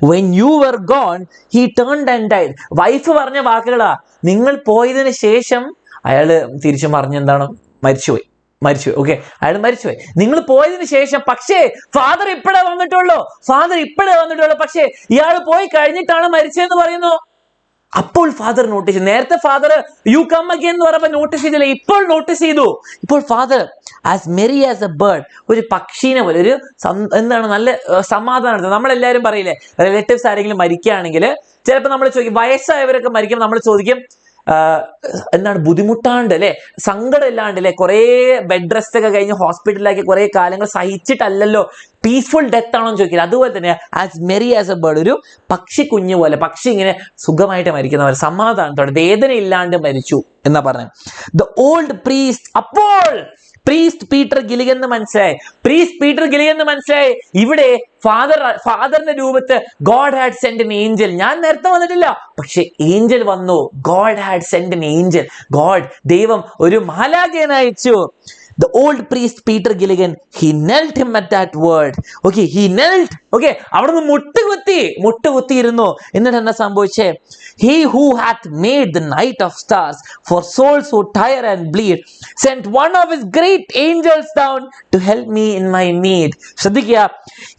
when you were gone he turned and died. Wife പറഞ്ഞ വാക്കുകളാ. നിങ്ങൾ പോയതിന് ശേഷം അയാള് തിരിച്ചു പറഞ്ഞെന്താണ്? മരിച്ചുപോയി. ഓക്കെ, അയാൾ മരിച്ചുപോയി. നിങ്ങൾ പോയതിനു ശേഷം. പക്ഷേ ഫാദർ ഇപ്പോഴേ വന്നിട്ടുള്ളൂ. പക്ഷേ ഇയാൾ പോയി കഴിഞ്ഞിട്ടാണ് മരിച്ചതെന്ന് പറയുന്നു. അപ്പോൾ ഫാദർ നോട്ടീസ് ചെയ്തു. നേരത്തെ ഫാദർ യു കം അഗൈൻ എന്ന് പറയുമ്പോൾ നോട്ടീസ് ചെയ്തില്ല, ഇപ്പോൾ നോട്ടീസ് ചെയ്തു. ഇപ്പോൾ father as merry as A bird, ഒരു പക്ഷീനെ പോലെ, ഒരു എന്താണ് നല്ല സമാധാനം. നമ്മളെല്ലാവരും പറയില്ലേ, റിലേറ്റീവ്സ് ആരെങ്കിലും മരിക്കുകയാണെങ്കിൽ ചിലപ്പോൾ നമ്മൾ ചോദിക്കും, വയസ്സായവരൊക്കെ മരിക്കുമ്പോൾ നമ്മൾ ചോദിക്കും എന്താണ് ബുദ്ധിമുട്ടാണ്ട് അല്ലെ, സങ്കടം ഇല്ലാണ്ട് അല്ലെ, കുറെ ബെഡ് റെസ്റ്റ് ഒക്കെ കഴിഞ്ഞ് ഹോസ്പിറ്റലിലാക്കി കുറെ കാലങ്ങൾ സഹിച്ചിട്ടല്ലല്ലോ, പീസ്ഫുൾ ഡെത്ത് ആണോ എന്ന് ചോദിക്കില്ല. അതുപോലെ തന്നെ as merry as A bird, ഒരു പക്ഷി കുഞ്ഞു പോലെ, പക്ഷി ഇങ്ങനെ സുഖമായിട്ട് മരിക്കുന്നവർ, സമാധാനത്തോടെ വേദന ഇല്ലാണ്ട് മരിച്ചു എന്നാ പറഞ്ഞു. ദ ഓൾഡ് പ്രീസ്റ്റ്, അപ്പോൾ പ്രീസ്റ്റ് പീറ്റർ ഗിലിഗൻ എന്ന് മനസ്സിലായി. ഇവിടെ ഫാദറിന്റെ രൂപത്ത് God had sent an angel. ഞാൻ നേരത്തെ വന്നിട്ടില്ല, പക്ഷെ ഏഞ്ചൽ വന്നു. God had sent an angel. ദൈവം ഒരു മാലാഖയെ അയച്ചു. The old priest Peter Gilligan, he knelt him at that word. Okay, he knelt. Okay, അവിടുന്ന് മുട്ടുകുത്തി ഇരുന്നു. എന്നിട്ട് എന്താ സംഭവിച്ചേ? He who hath made the night of stars for souls who tire and bleed sent one of his great angels down to help me in my need. ശ്രദ്ധിക്കുക,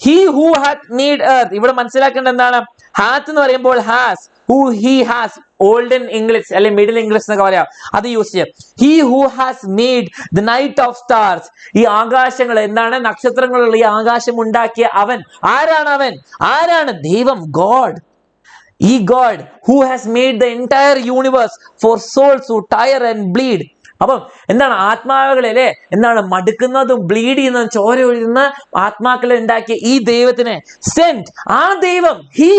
he who hath made earth. ഇവിടെ മനസ്സിലാക്കേണ്ടത് എന്താണ്? hath എന്ന് പറയുമ്പോൾ has, who he has, olden English അല്ലെ middle English എന്നൊക്കെ പറയാം, അത് യൂസ് ചെയ്യാം. He who has made the knight of stars, ഈ ആകാശങ്ങൾ എന്താണ്, നക്ഷത്രങ്ങളുള്ള ഈ ആകാശം ഉണ്ടാക്കിയ അവൻ. ആരാണ്? ദൈവം, ഗോഡ്. ഈ God who has made the entire universe for souls who tire and bleed. അപ്പം എന്താണ്? ആത്മാക്കളെ എന്താണ് മടുക്കുന്നതും ബ്ലീഡ് ചെയ്യുന്നതും ചോര ഒഴുകുന്ന ആത്മാക്കളെ ഉണ്ടാക്കിയ ഈ ദൈവത്തിനെ സെന്റ്, ആ ദൈവം he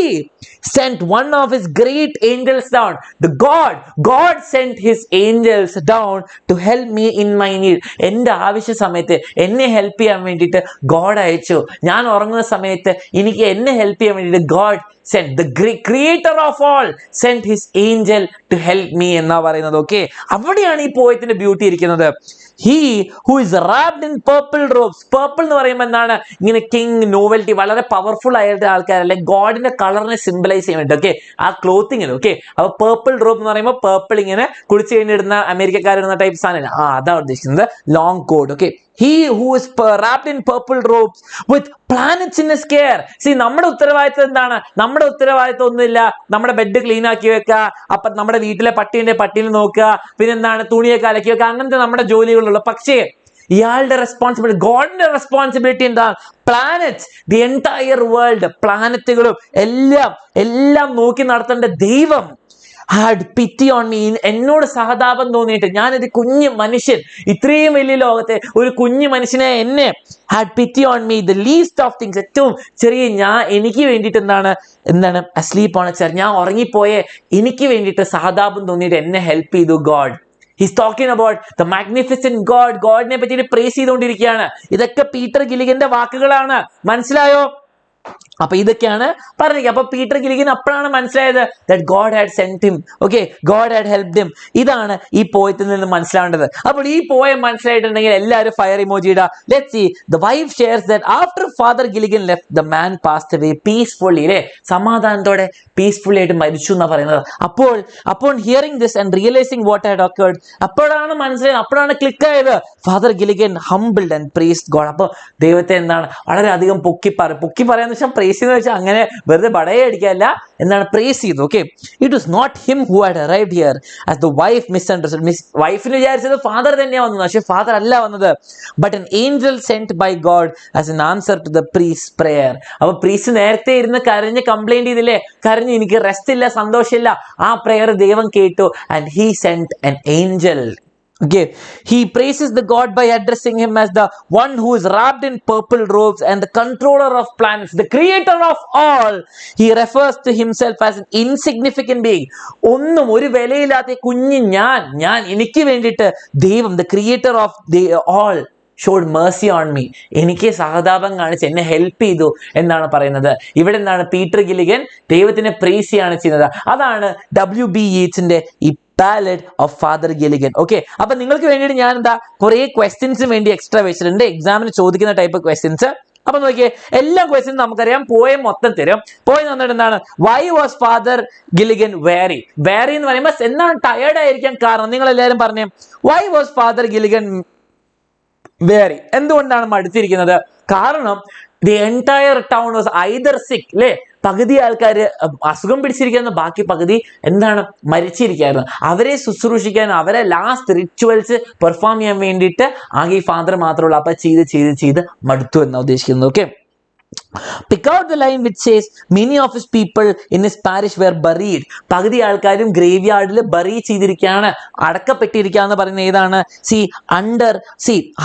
sent one of his great angels down. God sent his angels down to help me in my need. എൻ്റെ ആവശ്യ സമയത്ത് എന്നെ ഹെൽപ്പ് ചെയ്യാൻ വേണ്ടിയിട്ട് ഗോഡ് അയച്ചു. ഞാൻ ഉറങ്ങുന്ന സമയത്ത് എനിക്ക് എന്നെ ഹെൽപ്പ് ചെയ്യാൻ വേണ്ടിയിട്ട് God sent, the creator of all sent his angel to help me എന്നാ പറയുന്നത്. ഓക്കെ, അവിടെയാണ് ഈ പോയത്തിന്റെ ബ്യൂട്ടി ഇരിക്കുന്നത്. He who is wrapped in purple robes. Purple എന്ന് പറയുമ്പോൾ എന്താണ്? ഇങ്ങനെ കിങ്, നോവൽറ്റി, വളരെ പവർഫുൾ ആയിട്ട് ആൾക്കാരല്ലേ, ഗോഡിന്റെ കളറിനെ സിംബലൈസ് ചെയ്യാൻ വേണ്ടി. ഓക്കെ, ആ ക്ലോത്തിങ്ങിന്. ഓക്കെ, അപ്പൊ പേർപ്പിൾ റോബ് എന്ന് പറയുമ്പോൾ പേർപ്പിൾ ഇങ്ങനെ കുളിച്ച് കഴിഞ്ഞിടുന്ന അമേരിക്കക്കാരിടുന്ന ടൈപ്പ് സാധനം, അതാണ് ഉദ്ദേശിക്കുന്നത്. Long coat. Okay, he who is wrapped in purple robes with planets in his care. See, നമ്മുടെ ഉത്തരവാദിത്വം എന്താണ്? നമ്മുടെ ഉത്തരവാദിത്വം ഒന്നുമില്ല. നമ്മുടെ ബെഡ് ക്ലീൻ ആക്കി വെക്കുക, അപ്പൊ നമ്മുടെ വീട്ടിലെ പട്ടീനെ നോക്കുക, പിന്നെ എന്താണ് തുണിയൊക്കെ അലക്കി വെക്കുക, അങ്ങനത്തെ നമ്മുടെ ജോലികളുള്ളൂ. പക്ഷേ ഇയാളുടെ റെസ്പോൺസിബിലിറ്റി, ഗോഡിന്റെ റെസ്പോൺസിബിലിറ്റി എന്താണ്? പ്ലാനറ്റ്സ്, ദി എൻറ്റയർ വേൾഡ്, പ്ലാനറ്റുകളും എല്ലാം നോക്കി നടത്തേണ്ട ദൈവം had pity on me. എന്നോട് സഹതാപം തോന്നിയിട്ട്, ഞാനൊരു കുഞ്ഞു മനുഷ്യൻ, ഇത്രയും വലിയ ലോകത്തെ ഒരു കുഞ്ഞു മനുഷ്യനെ എന്നെ had pity on me, the least of things, ഏറ്റവും ചെറിയ എനിക്ക് വേണ്ടിയിട്ട് എന്താണ് asleep on a chair, ഞാൻ ഉറങ്ങിപ്പോയെ എനിക്ക് വേണ്ടിയിട്ട് സഹതാപം തോന്നിയിട്ട് എന്നെ ഹെൽപ്പ് ചെയ്തു God. He's talking about the magnificent God. ഗോഡിനെ പറ്റിയിട്ട് പ്രേസ് ചെയ്തുകൊണ്ടിരിക്കുകയാണ്. ഇതൊക്കെ പീറ്റർ ഗിലിഗന്റെ വാക്കുകളാണ്. മനസ്സിലായോ? അപ്പൊ ഇതൊക്കെയാണ് പറഞ്ഞത്. അപ്പൊ പീറ്റർ ഗിലിഗൻ അപ്പോഴാണ് മനസ്സിലായത് that God had sent him. Okay, God had helped him. ഇതാണ് ഈ പോയത്തിൽ നിന്ന് മനസ്സിലാവേണ്ടത്. അപ്പോൾ ഈ പോയം മനസ്സിലായിട്ടുണ്ടെങ്കിൽ എല്ലാവരും ഫയർ ഇമോജി ഇടുക. Let's see. The wife shares that after Father Gilligan left, the man passed away peacefully. അല്ലേ, സമാധാനത്തോടെ പീസ്ഫുള്ളി ആയിട്ട് മരിച്ചു എന്നാ പറയുന്നത്. അപ്പോൾ hearing this and realising what had occurred, അപ്പോഴാണ് മനസ്സിലായത്, അപ്പോഴാണ് ക്ലിക്ക് ആയത്. Father Gilligan humbled and praised God. അപ്പോൾ ദൈവത്തെ എന്താണ് വളരെയധികം പൊക്കി പറയാന്ന് എന്ന് വെച്ചാൽ പ്രേസ് എന്ന് വെച്ചാൽ അങ്ങനെ വെറുതെ ബടയെ അടിക്കാനല്ല, എന്താണ് പ്രേസ് ചെയ്തു. Okay, it was not him who had arrived here as the wife misunderstood. വൈഫിന് വിചാരിച്ചത് ഫാദർ തന്നെയാണ് വന്നത്, പക്ഷെ ഫാദർ അല്ല വന്നത്. But an angel sent by God as an answer to the priest's prayer. അപ്പൊ പ്രീസ്റ്റ് നേരത്തെ ഇരുന്ന് കരഞ്ഞ് കംപ്ലൈന്റ് ചെയ്തില്ലേ, കരഞ്ഞ് എനിക്ക് റെസ്റ്റ് ഇല്ല, സന്തോഷമില്ല, ആ പ്രെയർ ദൈവം കേട്ടു. And he sent an angel. Okay, he praises the God by addressing him as the one who is wrapped in purple robes and the controller of planets, the creator of all. He refers to himself as an insignificant being. ഒന്നും ഒരു വിലയില്ലാത്ത കുഞ്ഞ് ഞാൻ എനിക്ക് വേണ്ടിയിട്ട് ദൈവം, the creator of the all, showed mercy on me. എനിക്ക് സഹതാപം കാണിച്ച് എന്നെ ഹെൽപ്പ് ചെയ്തു എന്നാണ് പറയുന്നത്. ഇവിടെ എന്താണ് പീറ്റർ ഗില്ലിഗൻ ദൈവത്തിനെ പ്രൈസ് ചെയ്യാണ് ചെയ്യുന്നത്. അതാണ് W.B. യേറ്റ്സിന്റെ ഈ ballad of father Gilligan. Okay, അപ്പൊ നിങ്ങൾക്ക് വേണ്ടിയിട്ട് ഞാൻ എന്താ കുറെ ക്വസ്റ്റ്യൻസിന് വേണ്ടി എക്സ്ട്രാ വെച്ചിട്ടുണ്ട്, എക്സാമിന് ചോദിക്കുന്ന ടൈപ്പ് ക്വസ്റ്റ്യൻസ്. അപ്പൊ നോക്കിയേ, എല്ലാ ക്വസ്റ്റ്യനും നമുക്കറിയാം, പോയം മൊത്തം തരും. പോയം വന്നിട്ട് എന്താണ്, why was father Gilligan very എന്ന് പറയുമ്പോൾ എന്താണ് ടയേർഡ് ആയിരിക്കാൻ കാരണം? നിങ്ങൾ എല്ലാവരും പറഞ്ഞേ, why was father Gilligan very? എന്തുകൊണ്ടാണ് മടുത്തിരിക്കുന്നത്? കാരണം the entire town was either സിക്ക്, അല്ലേ? പകുതി ആൾക്കാർ അസുഖം പിടിച്ചിരിക്കുന്ന, ബാക്കി പകുതി എന്താണ് മരിച്ചിരിക്കുകയായിരുന്നു. അവരെ ശുശ്രൂഷിക്കാൻ, അവരെ ലാസ്റ്റ് റിച്വൽസ് പെർഫോം ചെയ്യാൻ വേണ്ടിയിട്ട് ആകെ ഈ ഫാദർ മാത്രമേ ഉള്ളൂ. അപ്പൊ ചെയ്ത് മടുത്തു എന്നാണ് ഉദ്ദേശിക്കുന്നത്. Okay, pick out the line which says many of his people in his parish were buried. പകുതി ആൾക്കാരും ഗ്രേവ് യാർഡിൽ ബറി ചെയ്തിരിക്കുകയാണ്, അടക്കപ്പെട്ടിരിക്കുകയെന്ന് പറയുന്നത് ഏതാണ്?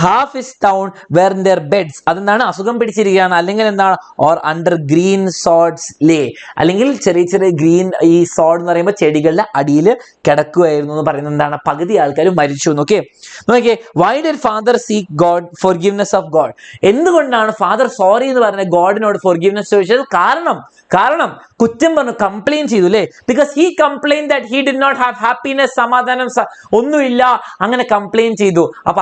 half his town were in their beds. അതെന്താണ്? അസുഖം പിടിച്ചിരിക്കുകയാണ്, അല്ലെങ്കിൽ എന്താണ്, or under green sods lay, അല്ലെങ്കിൽ ചെറിയ ഗ്രീൻ, ഈ സോഡ് എന്ന് പറയുമ്പോൾ ചെടികളുടെ അടിയിൽ കിടക്കുകയായിരുന്നു എന്ന് പറയുന്നത് എന്താണ്? പകുതി ആൾക്കാർ മരിച്ചു. ഓക്കെ, നോക്കിയേ, why did father seek God, forgiveness of God? എന്തുകൊണ്ടാണ് ഫാദർ സോറി എന്ന് പറഞ്ഞ ഗോഡിനോട് ഫോർഗിവ്നെസ് ചോദിച്ചത്? കാരണം കുറ്റം പറഞ്ഞു, കംപ്ലൈൻ ചെയ്തു, അല്ലേ? Because he complain that he did not have happiness, സമാധാനം ഒന്നുമില്ല, അങ്ങനെ കംപ്ലൈൻ ചെയ്തു. അപ്പൊ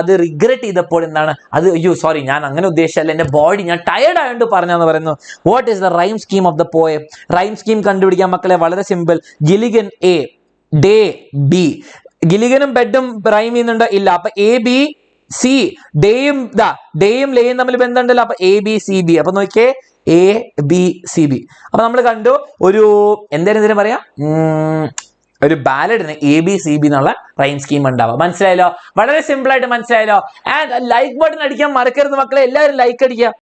അത് റിഗ്രറ്റ് ചെയ്തപ്പോൾ എന്താണ്, അത് അയ്യോ സോറി, ഞാൻ അങ്ങനെ ഉദ്ദേശിച്ചല്ല, എന്റെ ബോഡി, ഞാൻ ടയർഡ് ആയതുകൊണ്ട് പറഞ്ഞെന്ന് പറയുന്നു. What is the rhyme scheme of the poem? Rhyme scheme കണ്ടുപിടിക്കാൻ മക്കളെ വളരെ simple. Gilligan A, day B. ഗില്ലിഗനും ബെഡും റൈം ചെയ്യുന്നുണ്ടോ? ഇല്ല. അപ്പൊ എ ബി സി, ഡേയും ലേയും തമ്മിൽ ബന്ധമുണ്ടല്ലോ. അപ്പൊ ABCB. അപ്പൊ നോക്കിയേ, ABCB. അപ്പൊ നമ്മൾ കണ്ടു ഒരു എന്തായാലും പറയാം, ഒരു ബാലഡിന് ABCB എന്നുള്ള റൈം സ്കീം ഉണ്ടാവുക. മനസ്സിലായല്ലോ? വളരെ സിമ്പിൾ ആയിട്ട് മനസ്സിലായല്ലോ? ആൻഡ് ലൈക്ക് ബട്ടൺ അടിക്കാൻ മറക്കരുത് മക്കളെ, എല്ലാവരും ലൈക്ക് അടിക്കുക.